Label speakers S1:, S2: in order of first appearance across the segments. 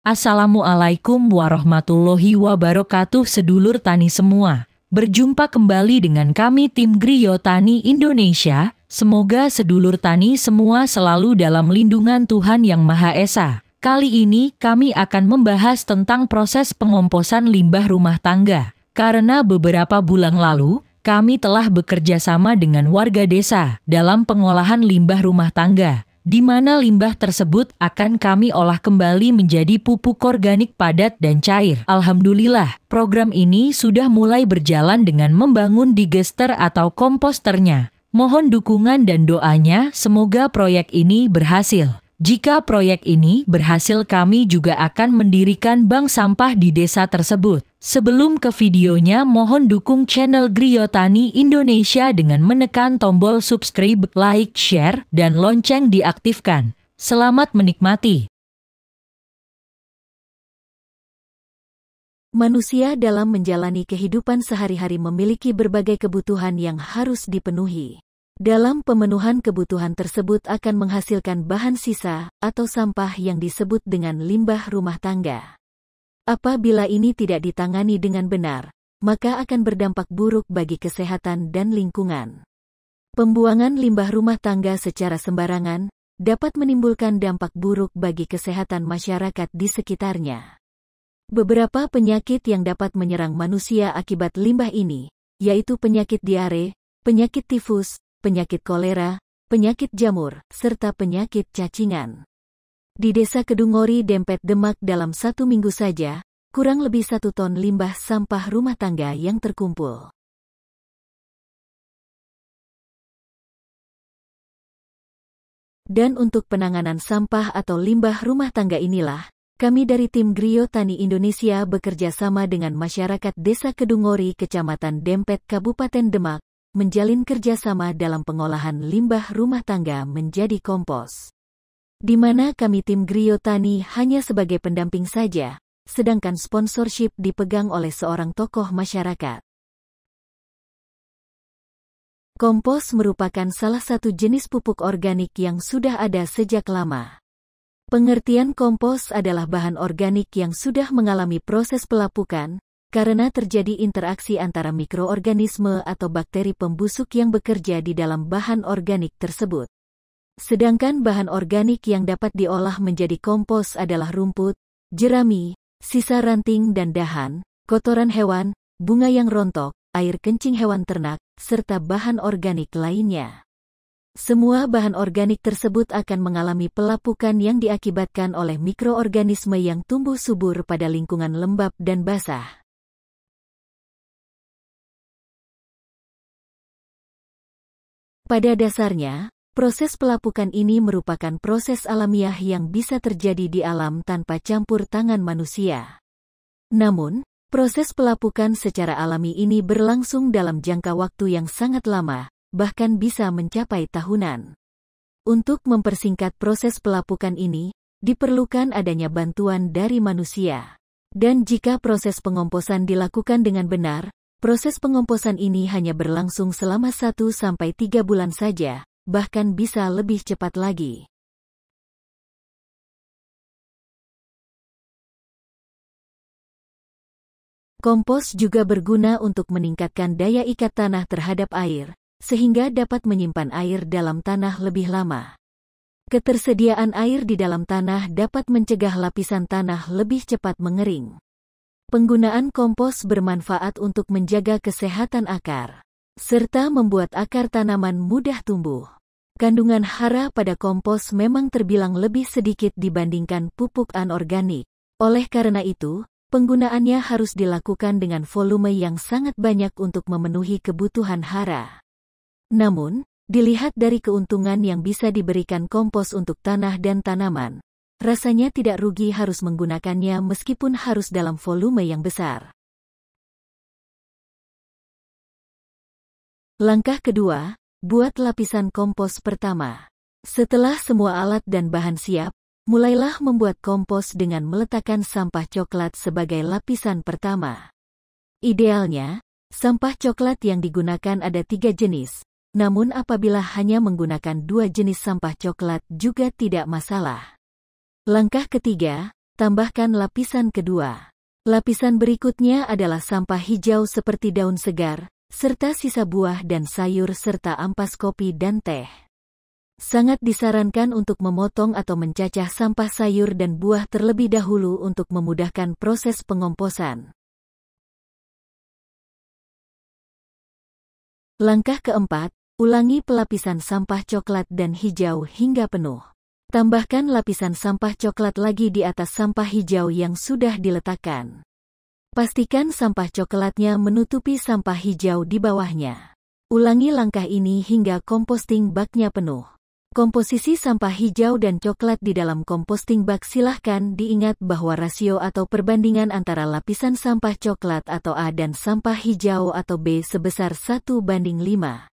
S1: Assalamualaikum warahmatullahi wabarakatuh sedulur tani semua. Berjumpa kembali dengan kami tim Griyo Tani Indonesia. Semoga sedulur tani semua selalu dalam lindungan Tuhan Yang Maha Esa. Kali ini kami akan membahas tentang proses pengomposan limbah rumah tangga. Karena beberapa bulan lalu, kami telah bekerja sama dengan warga desa dalam pengolahan limbah rumah tangga, di mana limbah tersebut akan kami olah kembali menjadi pupuk organik padat dan cair. Alhamdulillah, program ini sudah mulai berjalan dengan membangun digester atau komposternya. Mohon dukungan dan doanya, semoga proyek ini berhasil. Jika proyek ini berhasil, kami juga akan mendirikan bank sampah di desa tersebut. Sebelum ke videonya, mohon dukung channel Griyo Tani Indonesia dengan menekan tombol subscribe, like, share, dan lonceng diaktifkan. Selamat menikmati.
S2: Manusia dalam menjalani kehidupan sehari-hari memiliki berbagai kebutuhan yang harus dipenuhi. Dalam pemenuhan kebutuhan tersebut akan menghasilkan bahan sisa atau sampah yang disebut dengan limbah rumah tangga. Apabila ini tidak ditangani dengan benar, maka akan berdampak buruk bagi kesehatan dan lingkungan. Pembuangan limbah rumah tangga secara sembarangan dapat menimbulkan dampak buruk bagi kesehatan masyarakat di sekitarnya. Beberapa penyakit yang dapat menyerang manusia akibat limbah ini, yaitu penyakit diare, penyakit tifus, penyakit kolera, penyakit jamur, serta penyakit cacingan. Di Desa Kedungori, Dempet, Demak dalam 1 minggu saja, kurang lebih 1 ton limbah sampah rumah tangga yang terkumpul. Dan untuk penanganan sampah atau limbah rumah tangga inilah, kami dari tim Griyo Tani Indonesia bekerja sama dengan masyarakat Desa Kedungori, Kecamatan Dempet, Kabupaten Demak, menjalin kerjasama dalam pengolahan limbah rumah tangga menjadi kompos. Di mana kami tim Griyo Tani hanya sebagai pendamping saja, sedangkan sponsorship dipegang oleh seorang tokoh masyarakat. Kompos merupakan salah satu jenis pupuk organik yang sudah ada sejak lama. Pengertian kompos adalah bahan organik yang sudah mengalami proses pelapukan, karena terjadi interaksi antara mikroorganisme atau bakteri pembusuk yang bekerja di dalam bahan organik tersebut. Sedangkan bahan organik yang dapat diolah menjadi kompos adalah rumput, jerami, sisa ranting dan dahan, kotoran hewan, bunga yang rontok, air kencing hewan ternak, serta bahan organik lainnya. Semua bahan organik tersebut akan mengalami pelapukan yang diakibatkan oleh mikroorganisme yang tumbuh subur pada lingkungan lembab dan basah. Pada dasarnya, proses pelapukan ini merupakan proses alamiah yang bisa terjadi di alam tanpa campur tangan manusia. Namun, proses pelapukan secara alami ini berlangsung dalam jangka waktu yang sangat lama, bahkan bisa mencapai tahunan. Untuk mempersingkat proses pelapukan ini, diperlukan adanya bantuan dari manusia. Dan jika proses pengomposan dilakukan dengan benar, proses pengomposan ini hanya berlangsung selama 1-3 bulan saja, bahkan bisa lebih cepat lagi. Kompos juga berguna untuk meningkatkan daya ikat tanah terhadap air, sehingga dapat menyimpan air dalam tanah lebih lama. Ketersediaan air di dalam tanah dapat mencegah lapisan tanah lebih cepat mengering. Penggunaan kompos bermanfaat untuk menjaga kesehatan akar, serta membuat akar tanaman mudah tumbuh. Kandungan hara pada kompos memang terbilang lebih sedikit dibandingkan pupuk anorganik. Oleh karena itu, penggunaannya harus dilakukan dengan volume yang sangat banyak untuk memenuhi kebutuhan hara. Namun, dilihat dari keuntungan yang bisa diberikan kompos untuk tanah dan tanaman, rasanya tidak rugi harus menggunakannya meskipun harus dalam volume yang besar. Langkah kedua, buat lapisan kompos pertama. Setelah semua alat dan bahan siap, mulailah membuat kompos dengan meletakkan sampah coklat sebagai lapisan pertama. Idealnya, sampah coklat yang digunakan ada 3 jenis, namun apabila hanya menggunakan 2 jenis sampah coklat juga tidak masalah. Langkah ketiga, tambahkan lapisan kedua. Lapisan berikutnya adalah sampah hijau seperti daun segar, serta sisa buah dan sayur serta ampas kopi dan teh. Sangat disarankan untuk memotong atau mencacah sampah sayur dan buah terlebih dahulu untuk memudahkan proses pengomposan. Langkah keempat, ulangi pelapisan sampah coklat dan hijau hingga penuh. Tambahkan lapisan sampah coklat lagi di atas sampah hijau yang sudah diletakkan. Pastikan sampah coklatnya menutupi sampah hijau di bawahnya. Ulangi langkah ini hingga composting baknya penuh. Komposisi sampah hijau dan coklat di dalam composting bak silahkan diingat bahwa rasio atau perbandingan antara lapisan sampah coklat atau A dan sampah hijau atau B sebesar 1:5.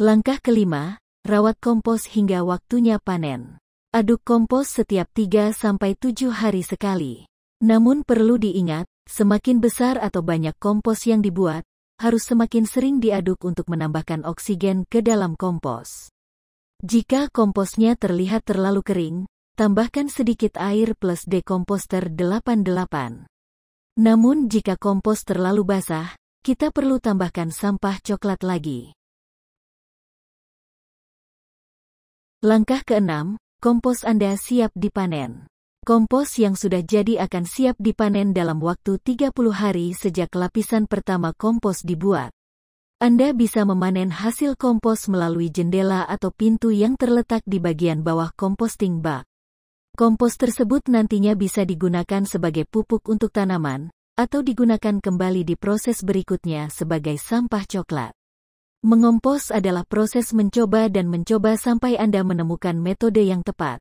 S2: Langkah kelima, rawat kompos hingga waktunya panen. Aduk kompos setiap 3-7 hari sekali. Namun perlu diingat, semakin besar atau banyak kompos yang dibuat, harus semakin sering diaduk untuk menambahkan oksigen ke dalam kompos. Jika komposnya terlihat terlalu kering, tambahkan sedikit air plus dekomposter 88. Namun jika kompos terlalu basah, kita perlu tambahkan sampah coklat lagi. Langkah keenam, kompos Anda siap dipanen. Kompos yang sudah jadi akan siap dipanen dalam waktu 30 hari sejak lapisan pertama kompos dibuat. Anda bisa memanen hasil kompos melalui jendela atau pintu yang terletak di bagian bawah composting bak. Kompos tersebut nantinya bisa digunakan sebagai pupuk untuk tanaman, atau digunakan kembali di proses berikutnya sebagai sampah coklat. Mengompos adalah proses mencoba dan mencoba sampai Anda menemukan metode yang tepat.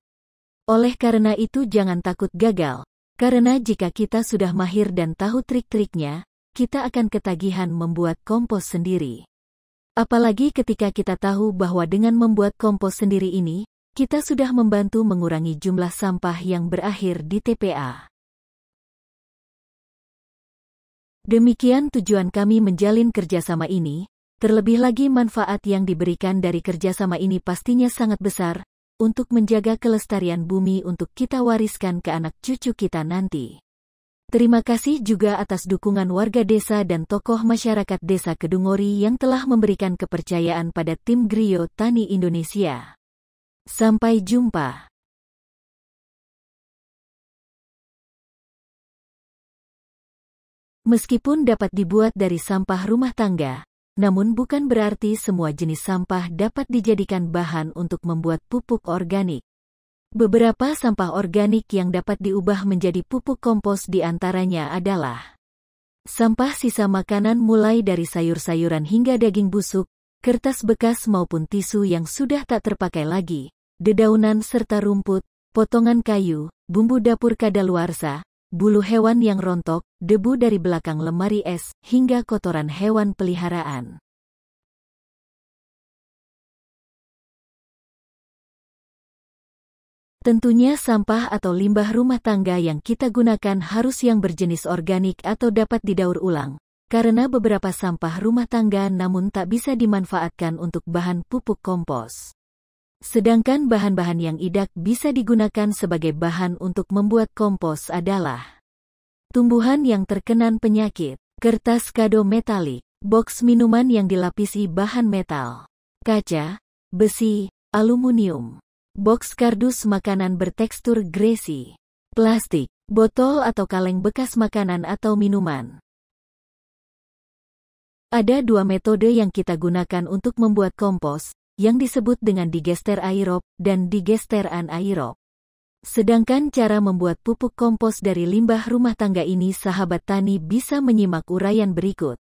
S2: Oleh karena itu jangan takut gagal, karena jika kita sudah mahir dan tahu trik-triknya, kita akan ketagihan membuat kompos sendiri. Apalagi ketika kita tahu bahwa dengan membuat kompos sendiri ini, kita sudah membantu mengurangi jumlah sampah yang berakhir di TPA. Demikian tujuan kami menjalin kerjasama ini, terlebih lagi manfaat yang diberikan dari kerjasama ini pastinya sangat besar, untuk menjaga kelestarian bumi untuk kita wariskan ke anak cucu kita nanti. Terima kasih juga atas dukungan warga desa dan tokoh masyarakat desa Kedungori yang telah memberikan kepercayaan pada tim Griyo Tani Indonesia. Sampai jumpa. Meskipun dapat dibuat dari sampah rumah tangga, namun bukan berarti semua jenis sampah dapat dijadikan bahan untuk membuat pupuk organik. Beberapa sampah organik yang dapat diubah menjadi pupuk kompos diantaranya adalah sampah sisa makanan mulai dari sayur-sayuran hingga daging busuk, kertas bekas maupun tisu yang sudah tak terpakai lagi, dedaunan serta rumput, potongan kayu, bumbu dapur kadaluarsa, bulu hewan yang rontok, debu dari belakang lemari es, hingga kotoran hewan peliharaan. Tentunya sampah atau limbah rumah tangga yang kita gunakan harus yang berjenis organik atau dapat didaur ulang, karena beberapa sampah rumah tangga namun tak bisa dimanfaatkan untuk bahan pupuk kompos. Sedangkan bahan-bahan yang idak bisa digunakan sebagai bahan untuk membuat kompos adalah tumbuhan yang terkena penyakit, kertas kado metalik, box minuman yang dilapisi bahan metal, kaca, besi, aluminium, box kardus makanan bertekstur gresi, plastik, botol atau kaleng bekas makanan atau minuman. Ada dua metode yang kita gunakan untuk membuat kompos, yang disebut dengan digester aerob dan digester anaerob. Sedangkan cara membuat pupuk kompos dari limbah rumah tangga ini sahabat tani bisa menyimak uraian berikut.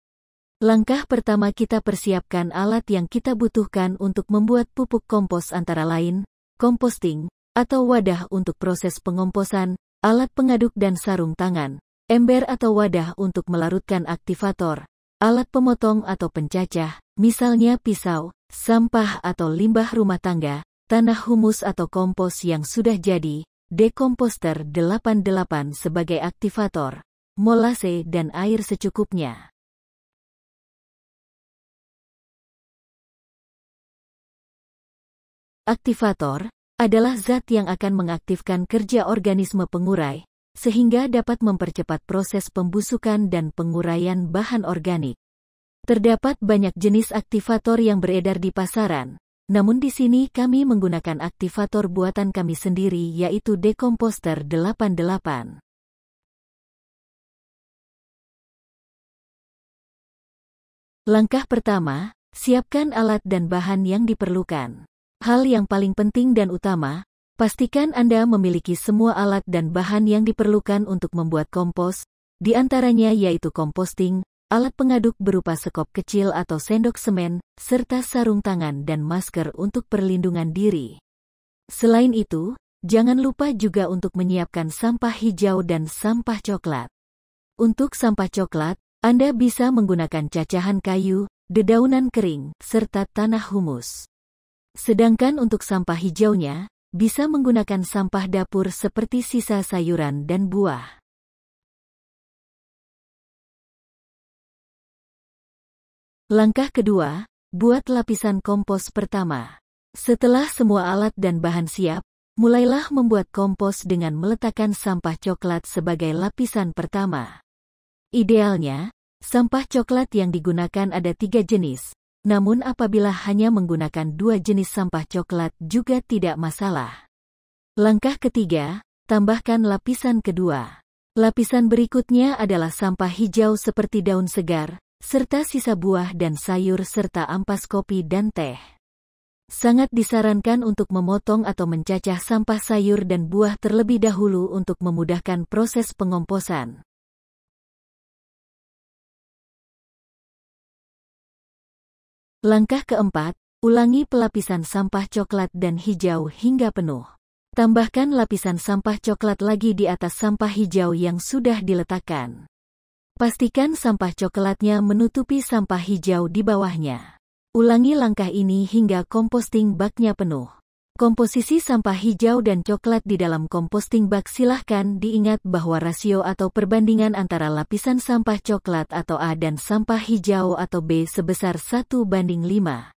S2: Langkah pertama kita persiapkan alat yang kita butuhkan untuk membuat pupuk kompos antara lain, composting, atau wadah untuk proses pengomposan, alat pengaduk dan sarung tangan, ember atau wadah untuk melarutkan aktivator, alat pemotong atau pencacah, misalnya pisau, sampah atau limbah rumah tangga, tanah humus atau kompos yang sudah jadi, dekomposter 88 sebagai aktivator, molase dan air secukupnya. Aktivator, adalah zat yang akan mengaktifkan kerja organisme pengurai, sehingga dapat mempercepat proses pembusukan dan penguraian bahan organik. Terdapat banyak jenis aktivator yang beredar di pasaran, namun di sini kami menggunakan aktivator buatan kami sendiri yaitu Decomposter 88. Langkah pertama, siapkan alat dan bahan yang diperlukan. Hal yang paling penting dan utama, pastikan Anda memiliki semua alat dan bahan yang diperlukan untuk membuat kompos, di antaranya yaitu composting, alat pengaduk berupa sekop kecil atau sendok semen, serta sarung tangan dan masker untuk perlindungan diri. Selain itu, jangan lupa juga untuk menyiapkan sampah hijau dan sampah coklat. Untuk sampah coklat, Anda bisa menggunakan cacahan kayu, dedaunan kering, serta tanah humus. Sedangkan untuk sampah hijaunya, bisa menggunakan sampah dapur seperti sisa sayuran dan buah. Langkah kedua, buat lapisan kompos pertama. Setelah semua alat dan bahan siap, mulailah membuat kompos dengan meletakkan sampah coklat sebagai lapisan pertama. Idealnya, sampah coklat yang digunakan ada 3 jenis, namun apabila hanya menggunakan 2 jenis sampah coklat juga tidak masalah. Langkah ketiga, tambahkan lapisan kedua. Lapisan berikutnya adalah sampah hijau seperti daun segar, serta sisa buah dan sayur serta ampas kopi dan teh. Sangat disarankan untuk memotong atau mencacah sampah sayur dan buah terlebih dahulu untuk memudahkan proses pengomposan. Langkah keempat, ulangi pelapisan sampah coklat dan hijau hingga penuh. Tambahkan lapisan sampah coklat lagi di atas sampah hijau yang sudah diletakkan. Pastikan sampah coklatnya menutupi sampah hijau di bawahnya. Ulangi langkah ini hingga composting baknya penuh. Komposisi sampah hijau dan coklat di dalam composting bak silahkan diingat bahwa rasio atau perbandingan antara lapisan sampah coklat atau A dan sampah hijau atau B sebesar 1:5.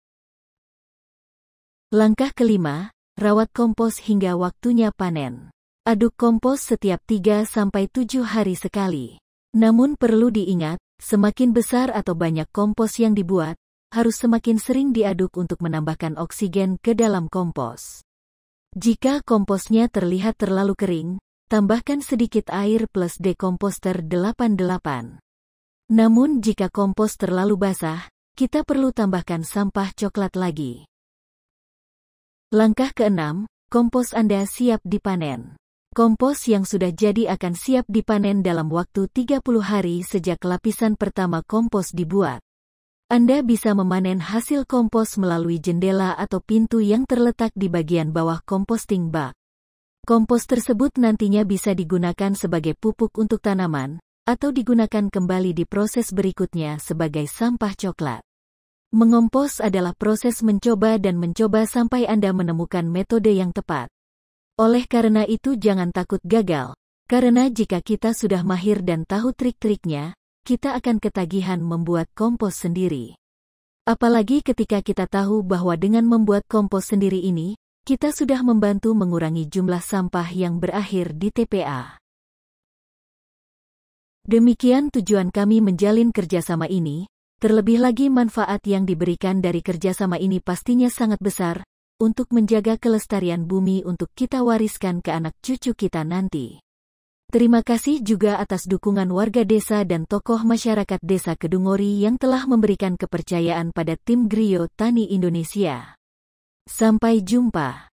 S2: Langkah kelima, rawat kompos hingga waktunya panen. Aduk kompos setiap 3-7 hari sekali. Namun perlu diingat, semakin besar atau banyak kompos yang dibuat, harus semakin sering diaduk untuk menambahkan oksigen ke dalam kompos. Jika komposnya terlihat terlalu kering, tambahkan sedikit air plus Decomposter 88. Namun jika kompos terlalu basah, kita perlu tambahkan sampah coklat lagi. Langkah keenam, kompos Anda siap dipanen. Kompos yang sudah jadi akan siap dipanen dalam waktu 30 hari sejak lapisan pertama kompos dibuat. Anda bisa memanen hasil kompos melalui jendela atau pintu yang terletak di bagian bawah composting bak. Kompos tersebut nantinya bisa digunakan sebagai pupuk untuk tanaman, atau digunakan kembali di proses berikutnya sebagai sampah coklat. Mengompos adalah proses mencoba dan mencoba sampai Anda menemukan metode yang tepat. Oleh karena itu jangan takut gagal, karena jika kita sudah mahir dan tahu trik-triknya, kita akan ketagihan membuat kompos sendiri. Apalagi ketika kita tahu bahwa dengan membuat kompos sendiri ini, kita sudah membantu mengurangi jumlah sampah yang berakhir di TPA. Demikian tujuan kami menjalin kerjasama ini, terlebih lagi manfaat yang diberikan dari kerjasama ini pastinya sangat besar, untuk menjaga kelestarian bumi untuk kita wariskan ke anak cucu kita nanti. Terima kasih juga atas dukungan warga desa dan tokoh masyarakat Desa Kedungori yang telah memberikan kepercayaan pada tim Griyo Tani Indonesia. Sampai jumpa.